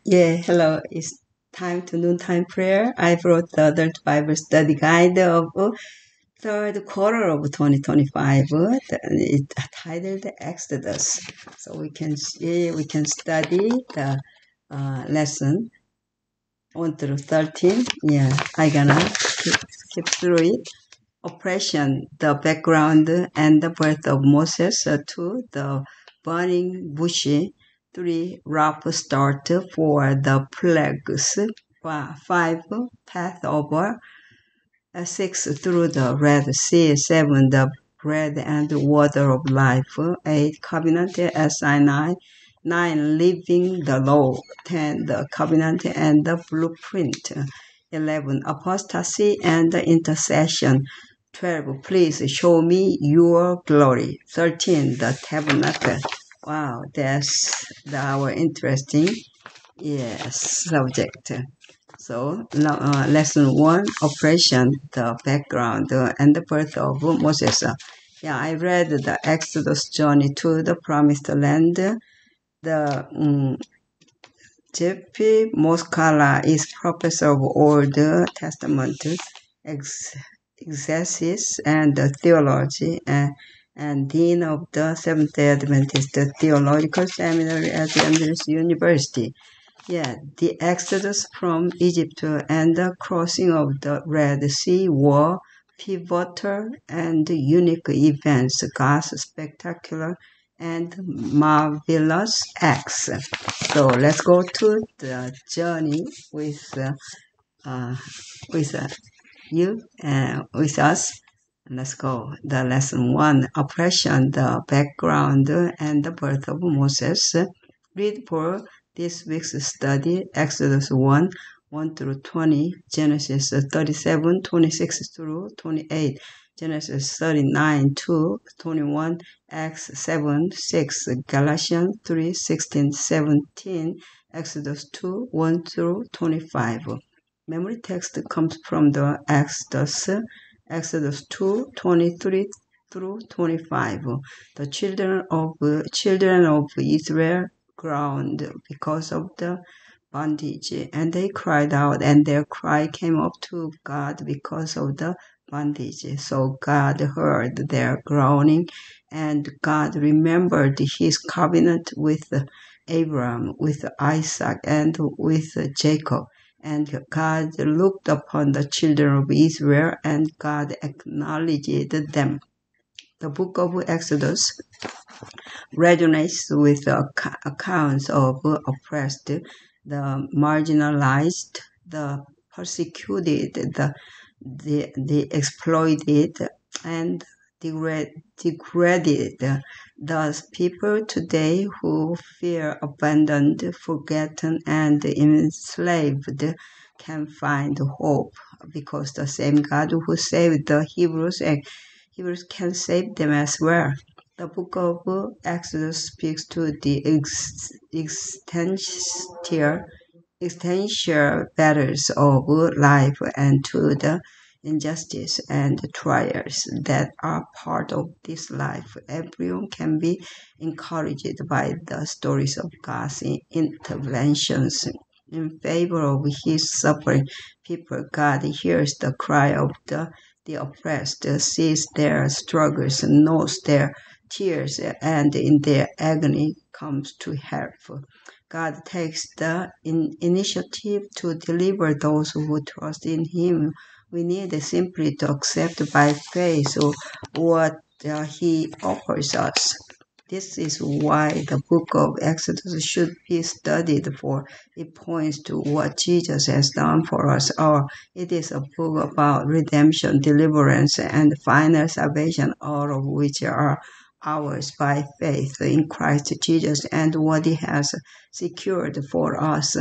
Yeah, hello. It's time to noontime prayer. I brought the Adult Bible Study Guide of third quarter of 2025. It's titled Exodus. So we can study the lesson 1 through 13. Yeah, I gonna skip through it. Oppression, the background and the birth of Moses. 2, the burning bush. 3, rough start for the plagues. 5, path over. 6, through the Red Sea. 7, the bread and water of life. 8, covenant at Sinai. 9, living the law. 10, the covenant and the blueprint. 11, apostasy and the intercession. 12, please show me your glory. 13, the tabernacle. Wow, that's our interesting subject. So now, lesson 1, oppression, the background and the birth of Moses. I read the Exodus journey to the promised land. The J.P. Moskala is professor of Old Testament exegesis and theology and dean of the Seventh-day Adventist Theological Seminary at Andrews University. The Exodus from Egypt and the crossing of the Red Sea were pivotal and unique events, God's spectacular and marvelous acts. So let's go to the journey with you and with us. Let's go. The lesson 1, oppression, the background and the birth of Moses. Read for this week's study, Exodus 1, 1 through 20, Genesis 37, 26 through 28, Genesis 39, 2, 21, Acts 7, 6, Galatians 3, 16, 17, Exodus 2, 1 through 25. Memory text comes from the Exodus 2, 23 through 25. The children of Israel groaned because of the bondage, and they cried out, and their cry came up to God because of the bondage. So God heard their groaning, and God remembered his covenant with Abraham, with Isaac, and with Jacob. And God looked upon the children of Israel, and God acknowledged them. The book of Exodus resonates with accounts of oppressed, the marginalized, the persecuted, the exploited, and degraded. Thus, people today who feel abandoned, forgotten, and enslaved can find hope because the same God who saved the Hebrews can save them as well. The book of Exodus speaks to the existential battles of life and to the injustice and trials that are part of this life. Everyone can be encouraged by the stories of God's interventions in favor of his suffering people. God hears the cry of the oppressed, sees their struggles, knows their tears, and in their agony comes to help. God takes the initiative to deliver those who trust in him. We need simply to accept by faith what he offers us. This is why the book of Exodus should be studied, for it points to what Jesus has done for us all. It is a book about redemption, deliverance, and final salvation, all of which are ours by faith in Christ Jesus and what he has secured for us.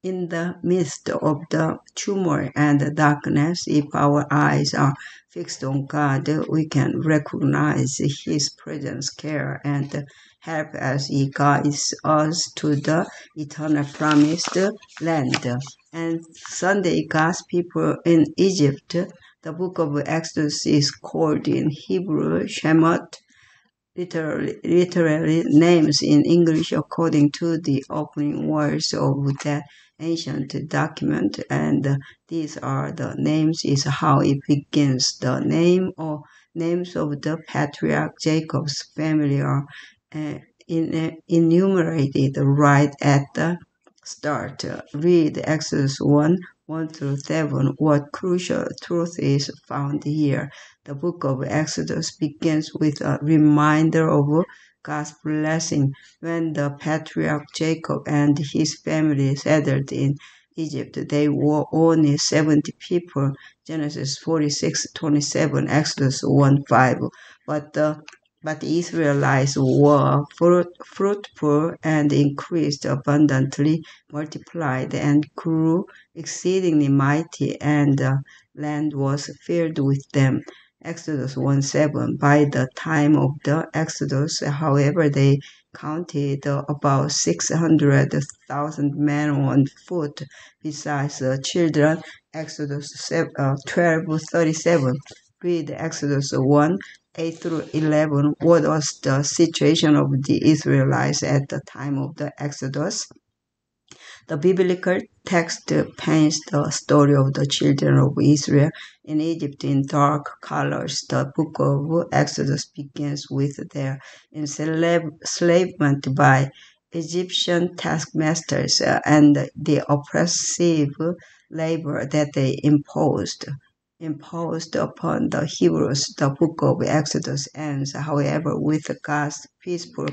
In the midst of the turmoil and darkness, if our eyes are fixed on God, we can recognize his presence, care, and help as he guides us to the eternal promised land. And Sunday, God's people in Egypt, the book of Exodus is called in Hebrew Shemot, literally names in English according to the opening words of that ancient document, and these are the names is how it begins. The names of the patriarch Jacob's family are uh, enumerated right at the start. Read Exodus 1 through 7. What crucial truth is found here? The book of Exodus begins with a reminder of God's blessing when the patriarch Jacob and his family settled in Egypt. They were only 70 people, Genesis 46:27, Exodus 1:5. But the Israelites were fruitful and increased abundantly, multiplied and grew exceedingly mighty, and the land was filled with them. Exodus 1:7. By the time of the Exodus, however, they counted about 600,000 men on foot, besides the children. Exodus 12:37. Read Exodus 1:8 through 11. What was the situation of the Israelites at the time of the Exodus? The biblical text paints the story of the children of Israel in Egypt in dark colors. The book of Exodus begins with their enslavement by Egyptian taskmasters and the oppressive labor that they imposed upon the Hebrews. The book of Exodus ends, however, with God's peaceful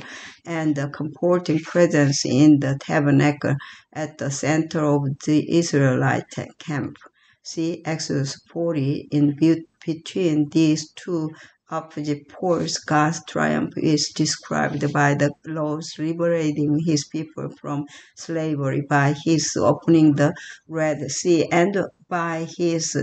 and comforting presence in the tabernacle at the center of the Israelite camp. See Exodus 40. In between these two opposite poles, God's triumph is described by the Lord liberating his people from slavery, by his opening the Red Sea, and by his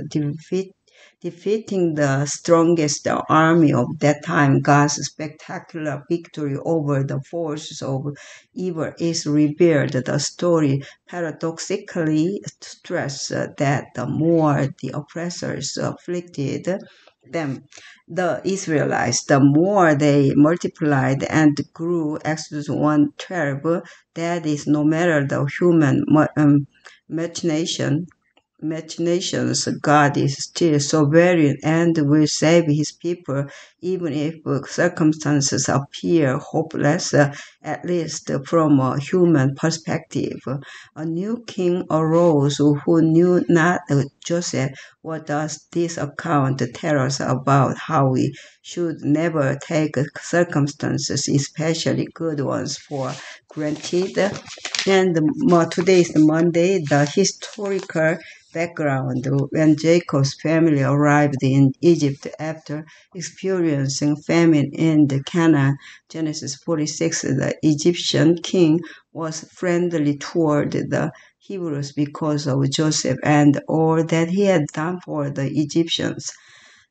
defeating the strongest army of that time. God's spectacular victory over the forces of evil is revealed. The story paradoxically stresses that the more the oppressors afflicted them, the Israelites, the more they multiplied and grew. Exodus 1:12. That is, no matter the human machination machinations, God is still sovereign and will save his people even if circumstances appear hopeless, at least from a human perspective. A new king arose who knew not Joseph. What does this account tell us about how we should never take circumstances, especially good ones, for granted? And today is Monday. The historical background: when Jacob's family arrived in Egypt after experiencing famine in the Canaan, Genesis 46, the Egyptian king was friendly toward the Hebrews because of Joseph and all that he had done for the Egyptians.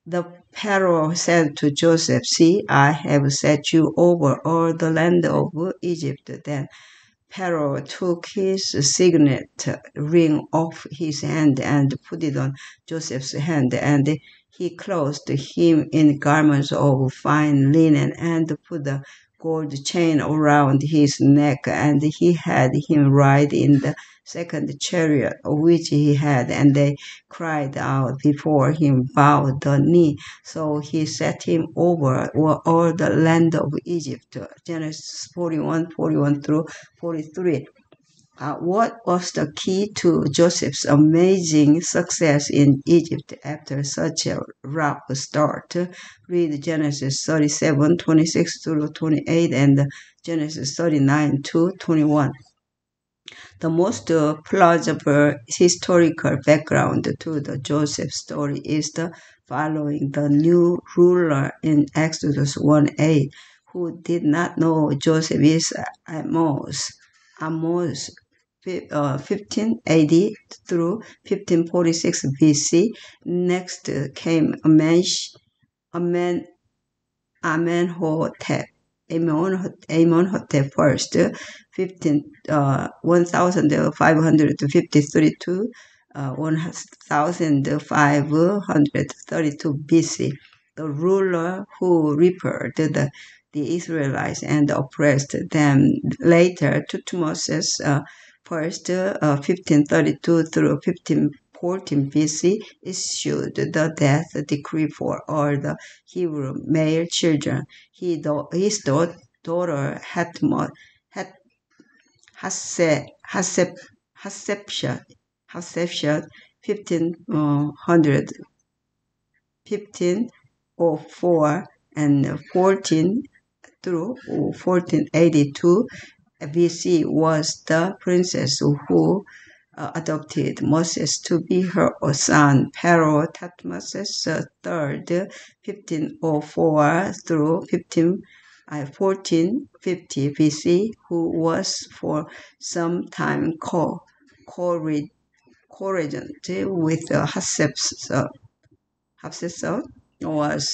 The Pharaoh said to Joseph, "See, I have set you over all the land of Egypt." Then Pharaoh took his signet ring off his hand and put it on Joseph's hand, and he clothed him in garments of fine linen and put a gold chain around his neck, and he had him ride in the second chariot which he had, and they cried out before him, bowed the knee. So he set him over all the land of Egypt. Genesis 41 through 43. What was the key to Joseph's amazing success in Egypt after such a rough start? Read Genesis 37:26 through 28 and Genesis 39:21. The most plausible historical background to the Joseph story is the following. The new ruler in Exodus 1:8, who did not know Joseph, is Amos 15 AD through 1546 BC. Next came Amenhotep. Amenhotep first, 1553 to 1532 BC, the ruler who repaired the the Israelites and oppressed them. Later, Thutmosis first, 1532 through 1514 BC, issued the death decree for all the Hebrew male children. His daughter Hatshepsut, 1504 and 14 through 1482 BC, was the princess who adopted Moses to be her son. Pharaoh Thutmose III, 1504 through 1450 BC, who was for some time co-regent with Hatshepsut, was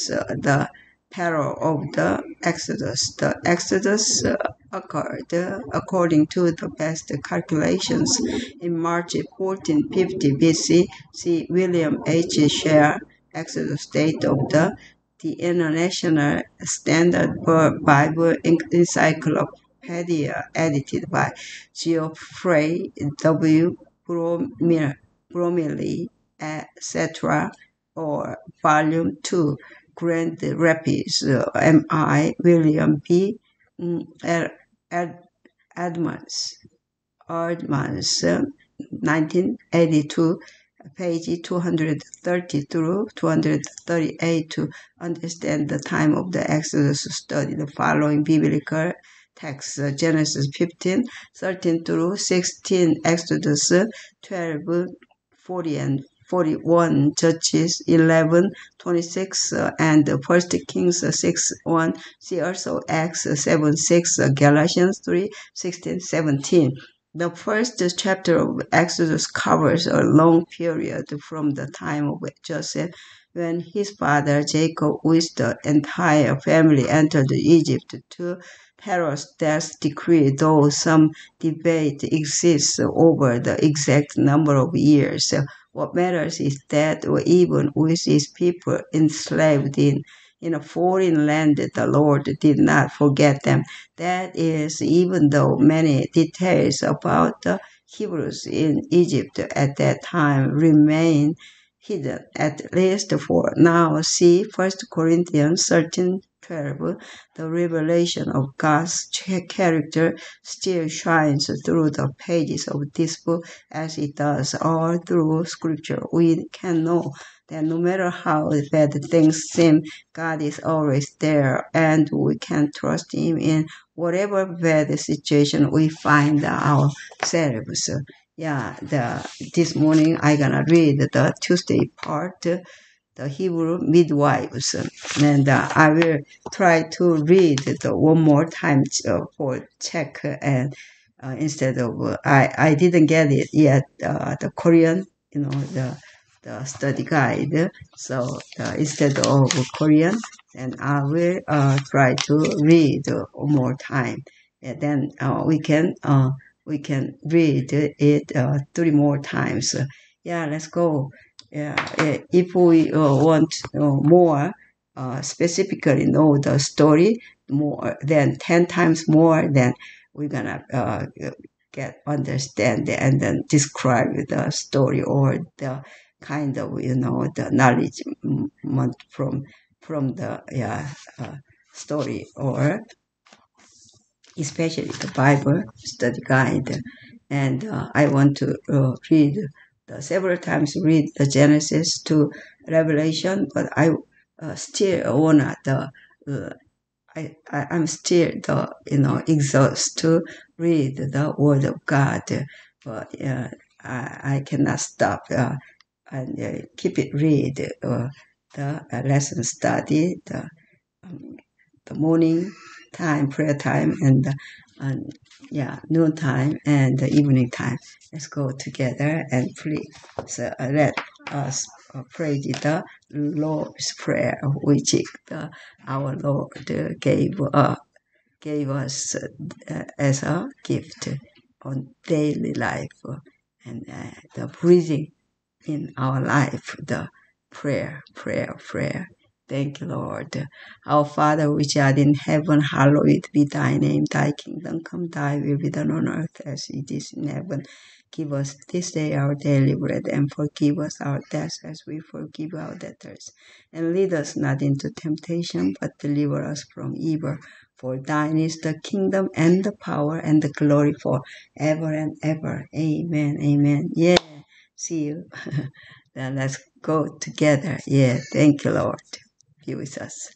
the pharaoh of the Exodus. The Exodus occurred, according to the best calculations, in March 1450 BC. See William H. Sher, Exodus date of the International Standard Bible Encyclopedia, edited by Geoffrey W. Bromley, etc., or Volume 2, Grand Rapids, M.I. William B. Edmonds, 1982, page 230 through 238. To understand the time of the Exodus, study the following biblical texts: Genesis 15, 13 through 16, Exodus 12, 40 and 41, Judges 11, 26, and 1 Kings 6, 1. See also Acts 7, 6, Galatians 3, 16, 17. The first chapter of Exodus covers a long period from the time of Joseph, when his father Jacob with the entire family entered Egypt, to Pharaoh's death decree, though some debate exists over the exact number of years. What matters is that even with his people enslaved in a foreign land, the Lord did not forget them. That is, even though many details about the Hebrews in Egypt at that time remain hidden, at least for now. See 1 Corinthians 13:12. The revelation of God's character still shines through the pages of this book, as it does all through Scripture. We can know that no matter how bad things seem, God is always there, and we can trust Him in whatever bad situation we find ourselves. This morning I'm gonna read the Tuesday part, the Hebrew midwives, and I will try to read one more time for check, and instead of I didn't get it yet, the Korean, the study guide. So instead of Korean, then I will try to read one more time, and then we can read it 3 more times. Let's go. If we want more specifically know the story more than 10 times more, then we're gonna understand and then describe the story, or the kind of the knowledge from the story, or especially the Bible study guide. And I want to read several times, read the Genesis to Revelation, but I still wanna I'm still exhausted to read the Word of God, but I cannot stop and keep it read the lesson study, the morning time, prayer time, and noon time and the evening time. Let's go together and please let us pray the Lord's Prayer, which our Lord gave us as a gift on daily life, and the breathing in our life, the prayer. Thank you, Lord. Our Father, which art in heaven, hallowed be thy name. Thy kingdom come, thy will be done on earth as it is in heaven. Give us this day our daily bread, and forgive us our debts as we forgive our debtors. And lead us not into temptation, but deliver us from evil. For thine is the kingdom and the power and the glory for ever and ever. Amen. Amen. Yeah. See you. Then let's go together. Yeah. Thank you, Lord. Be with us.